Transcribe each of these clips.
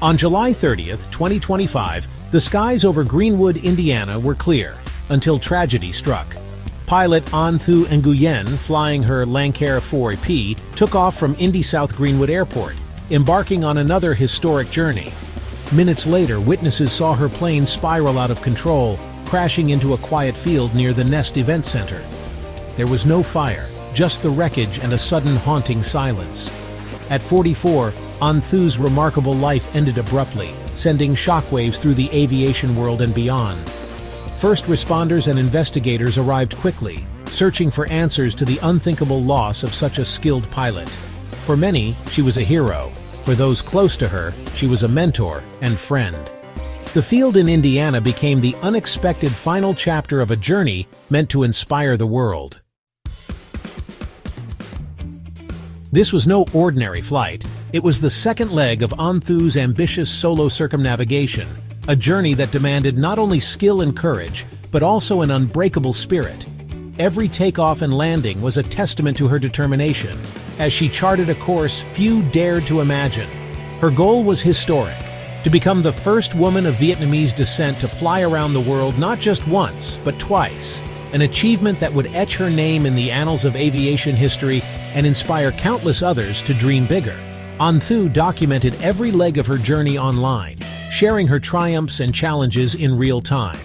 On July 30th, 2025, the skies over Greenwood, Indiana were clear, until tragedy struck. Pilot Anh-Thu Nguyen, flying her Lancair 4P, took off from Indy South Greenwood Airport, embarking on another historic journey. Minutes later, witnesses saw her plane spiral out of control, crashing into a quiet field near the Nest Event Center. There was no fire, just the wreckage and a sudden haunting silence. At 44, Anh-Thu's remarkable life ended abruptly, sending shockwaves through the aviation world and beyond. First responders and investigators arrived quickly, searching for answers to the unthinkable loss of such a skilled pilot. For many, she was a hero. For those close to her, she was a mentor and friend. The field in Indiana became the unexpected final chapter of a journey meant to inspire the world. This was no ordinary flight. It was the second leg of Anh-Thu's ambitious solo circumnavigation, a journey that demanded not only skill and courage, but also an unbreakable spirit. Every takeoff and landing was a testament to her determination, as she charted a course few dared to imagine. Her goal was historic: to become the first woman of Vietnamese descent to fly around the world not just once, but twice, an achievement that would etch her name in the annals of aviation history and inspire countless others to dream bigger. Anh-Thu documented every leg of her journey online, sharing her triumphs and challenges in real time.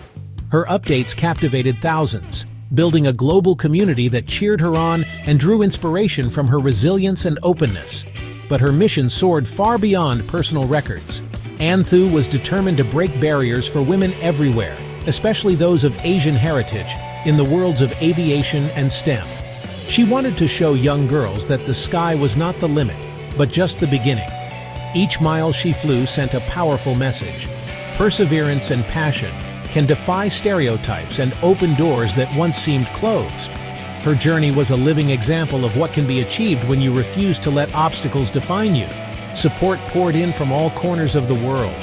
Her updates captivated thousands, building a global community that cheered her on and drew inspiration from her resilience and openness. But her mission soared far beyond personal records. Anh-Thu was determined to break barriers for women everywhere, especially those of Asian heritage, in the worlds of aviation and STEM. She wanted to show young girls that the sky was not the limit, but just the beginning. Each mile she flew sent a powerful message. Perseverance and passion can defy stereotypes and open doors that once seemed closed. Her journey was a living example of what can be achieved when you refuse to let obstacles define you. Support poured in from all corners of the world.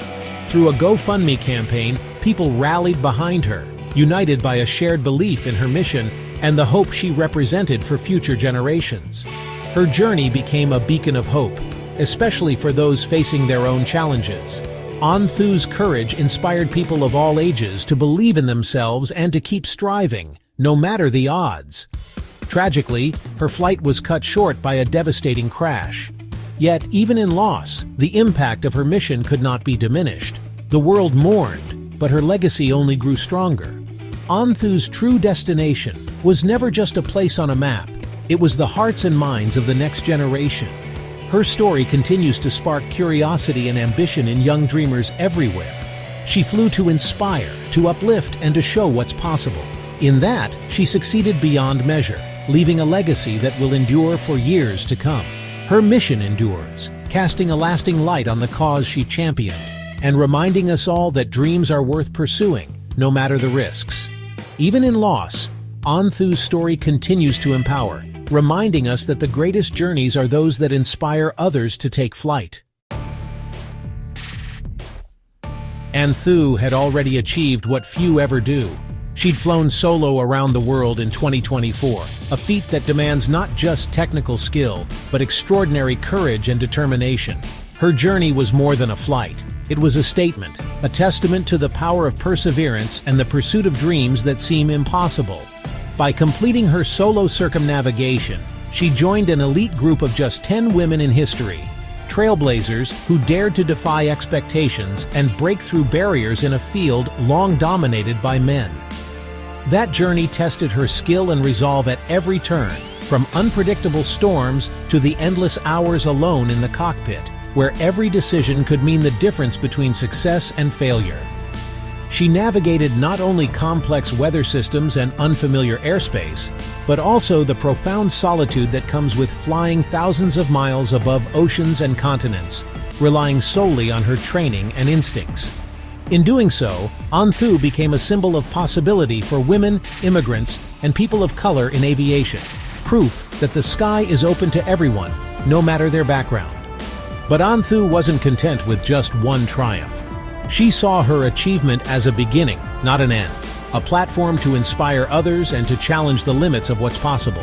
Through a GoFundMe campaign, people rallied behind her, united by a shared belief in her mission and the hope she represented for future generations. Her journey became a beacon of hope, especially for those facing their own challenges. Anh-Thu's courage inspired people of all ages to believe in themselves and to keep striving, no matter the odds. Tragically, her flight was cut short by a devastating crash. Yet, even in loss, the impact of her mission could not be diminished. The world mourned, but her legacy only grew stronger. Anh-Thu's true destination was never just a place on a map. It was the hearts and minds of the next generation. Her story continues to spark curiosity and ambition in young dreamers everywhere. She flew to inspire, to uplift, and to show what's possible. In that, she succeeded beyond measure, leaving a legacy that will endure for years to come. Her mission endures, casting a lasting light on the cause she championed, and reminding us all that dreams are worth pursuing, no matter the risks. Even in loss, Anh-Thu's story continues to empower, reminding us that the greatest journeys are those that inspire others to take flight. Anh-Thu had already achieved what few ever do. She'd flown solo around the world in 2024, a feat that demands not just technical skill, but extraordinary courage and determination. Her journey was more than a flight. It was a statement, a testament to the power of perseverance and the pursuit of dreams that seem impossible. By completing her solo circumnavigation, she joined an elite group of just 10 women in history, trailblazers who dared to defy expectations and break through barriers in a field long dominated by men. That journey tested her skill and resolve at every turn, from unpredictable storms to the endless hours alone in the cockpit, where every decision could mean the difference between success and failure. She navigated not only complex weather systems and unfamiliar airspace, but also the profound solitude that comes with flying thousands of miles above oceans and continents, relying solely on her training and instincts. In doing so, Anh-Thu became a symbol of possibility for women, immigrants, and people of color in aviation, proof that the sky is open to everyone, no matter their background. But Anh-Thu wasn't content with just one triumph. She saw her achievement as a beginning, not an end, a platform to inspire others and to challenge the limits of what's possible.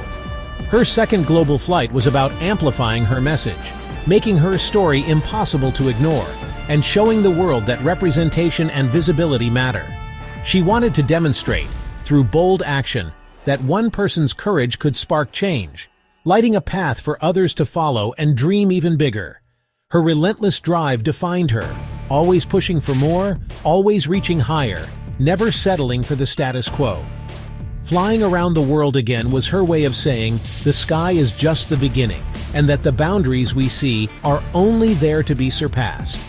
Her second global flight was about amplifying her message, making her story impossible to ignore. and showing the world that representation and visibility matter. She wanted to demonstrate, through bold action, that one person's courage could spark change, lighting a path for others to follow and dream even bigger. Her relentless drive defined her, always pushing for more, always reaching higher, never settling for the status quo. Flying around the world again was her way of saying, the sky is just the beginning, and that the boundaries we see are only there to be surpassed.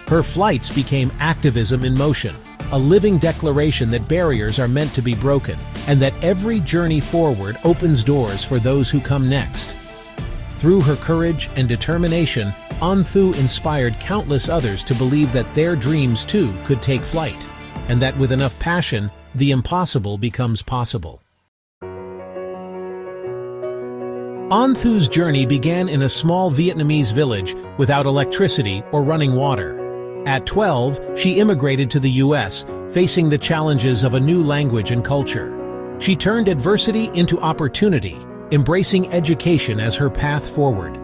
Her flights became activism in motion, a living declaration that barriers are meant to be broken, and that every journey forward opens doors for those who come next. Through her courage and determination, Anh-Thu inspired countless others to believe that their dreams too could take flight, and that with enough passion, the impossible becomes possible. Anh-Thu's journey began in a small Vietnamese village without electricity or running water. At 12, she immigrated to the US, facing the challenges of a new language and culture. She turned adversity into opportunity, embracing education as her path forward.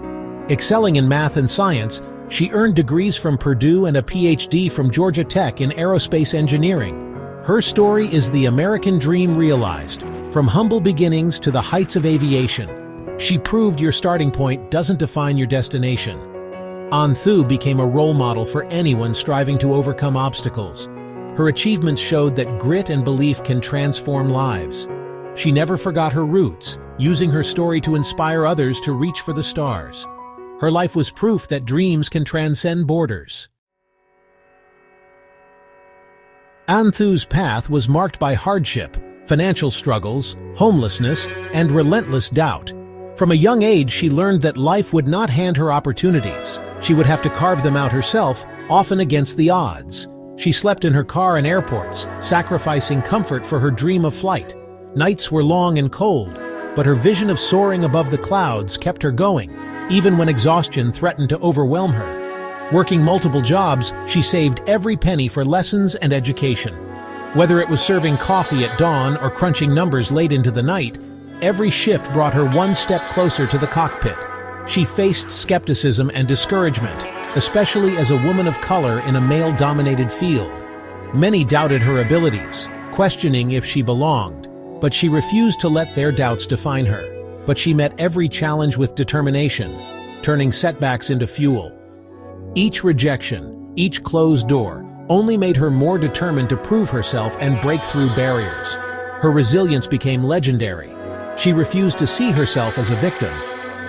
Excelling in math and science, she earned degrees from Purdue and a PhD from Georgia Tech in aerospace engineering. Her story is the American dream realized, from humble beginnings to the heights of aviation. She proved your starting point doesn't define your destination. Anh-Thu became a role model for anyone striving to overcome obstacles. Her achievements showed that grit and belief can transform lives. She never forgot her roots, using her story to inspire others to reach for the stars. Her life was proof that dreams can transcend borders. Anh-Thu's path was marked by hardship, financial struggles, homelessness, and relentless doubt. From a young age, she learned that life would not hand her opportunities. She would have to carve them out herself, often against the odds. She slept in her car in airports, sacrificing comfort for her dream of flight. Nights were long and cold, but her vision of soaring above the clouds kept her going, even when exhaustion threatened to overwhelm her. Working multiple jobs, she saved every penny for lessons and education. Whether it was serving coffee at dawn or crunching numbers late into the night, every shift brought her one step closer to the cockpit. She faced skepticism and discouragement, especially as a woman of color in a male-dominated field. Many doubted her abilities, questioning if she belonged, but she refused to let their doubts define her. But she met every challenge with determination, turning setbacks into fuel. Each rejection, each closed door, only made her more determined to prove herself and break through barriers. Her resilience became legendary. She refused to see herself as a victim.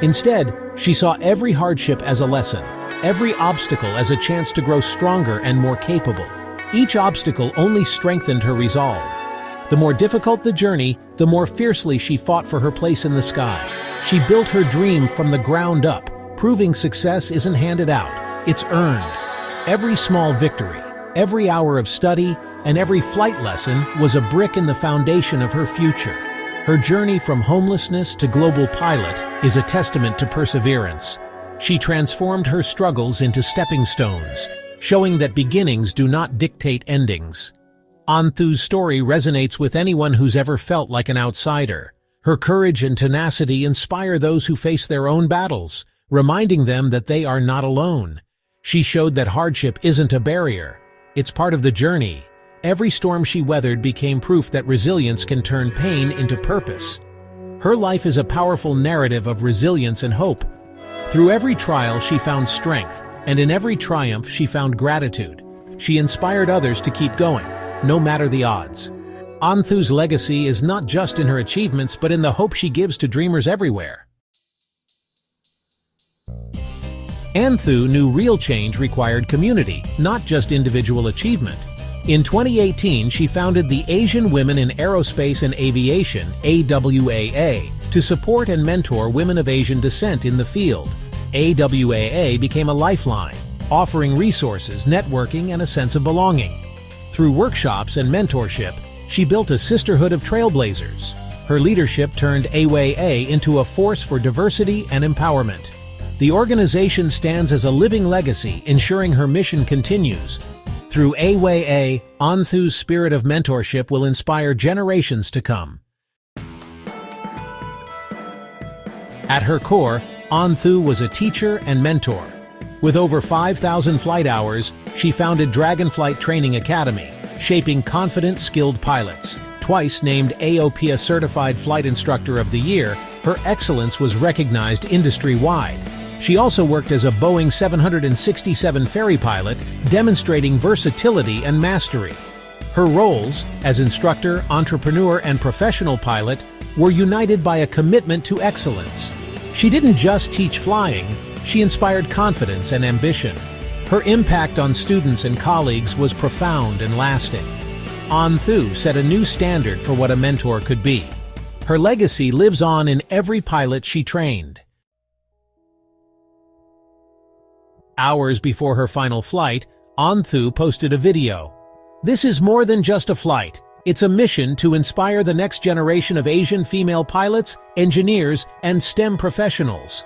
Instead, she saw every hardship as a lesson, every obstacle as a chance to grow stronger and more capable. Each obstacle only strengthened her resolve. The more difficult the journey, the more fiercely she fought for her place in the sky. She built her dream from the ground up, proving success isn't handed out. It's earned. Every small victory, every hour of study, and every flight lesson was a brick in the foundation of her future. Her journey from homelessness to global pilot is a testament to perseverance. She transformed her struggles into stepping stones, showing that beginnings do not dictate endings. Anh-Thu's story resonates with anyone who's ever felt like an outsider. Her courage and tenacity inspire those who face their own battles, reminding them that they are not alone. She showed that hardship isn't a barrier. It's part of the journey. Every storm she weathered became proof that resilience can turn pain into purpose. Her life is a powerful narrative of resilience and hope. Through every trial, she found strength, and in every triumph, she found gratitude. She inspired others to keep going, no matter the odds. Anh-Thu's legacy is not just in her achievements, but in the hope she gives to dreamers everywhere. Anh-Thu knew real change required community, not just individual achievement. In 2018, she founded the Asian Women in Aerospace and Aviation, AWAA, to support and mentor women of Asian descent in the field. AWAA became a lifeline, offering resources, networking, and a sense of belonging. Through workshops and mentorship, she built a sisterhood of trailblazers. Her leadership turned AWAA into a force for diversity and empowerment. The organization stands as a living legacy, ensuring her mission continues. Through AWAA, Anh-Thu's spirit of mentorship will inspire generations to come. At her core, Anh-Thu was a teacher and mentor. With over 5,000 flight hours, she founded Dragonflight Training Academy, shaping confident, skilled pilots. Twice named AWAA Certified Flight Instructor of the Year, her excellence was recognized industry-wide. She also worked as a Boeing 767 ferry pilot, demonstrating versatility and mastery. Her roles, as instructor, entrepreneur, and professional pilot, were united by a commitment to excellence. She didn't just teach flying, she inspired confidence and ambition. Her impact on students and colleagues was profound and lasting. Anh-Thu set a new standard for what a mentor could be. Her legacy lives on in every pilot she trained. Hours before her final flight, Anh-Thu posted a video. "This is more than just a flight. It's a mission to inspire the next generation of Asian female pilots, engineers, and STEM professionals."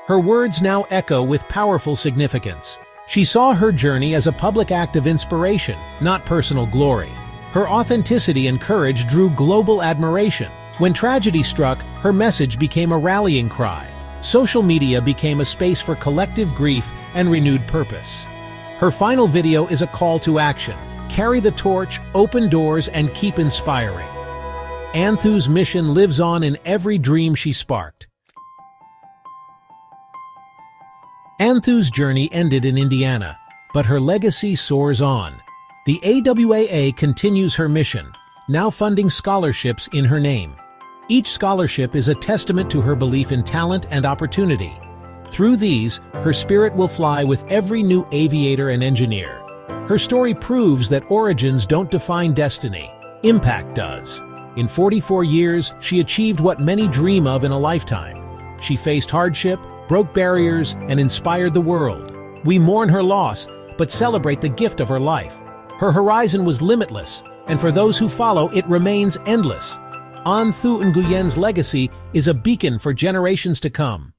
Her words now echo with powerful significance. She saw her journey as a public act of inspiration, not personal glory. Her authenticity and courage drew global admiration. When tragedy struck, her message became a rallying cry. Social media became a space for collective grief and renewed purpose. Her final video is a call to action. Carry the torch, open doors, and keep inspiring. Anh-Thu's mission lives on in every dream she sparked. Anh-Thu's journey ended in Indiana, but her legacy soars on. The AWAA continues her mission, now funding scholarships in her name. Each scholarship is a testament to her belief in talent and opportunity. Through these, her spirit will fly with every new aviator and engineer. Her story proves that origins don't define destiny, impact does. In 44 years, she achieved what many dream of in a lifetime. She faced hardship, broke barriers, and inspired the world. We mourn her loss, but celebrate the gift of her life. Her horizon was limitless, and for those who follow, it remains endless. Anh-Thu Nguyen's legacy is a beacon for generations to come.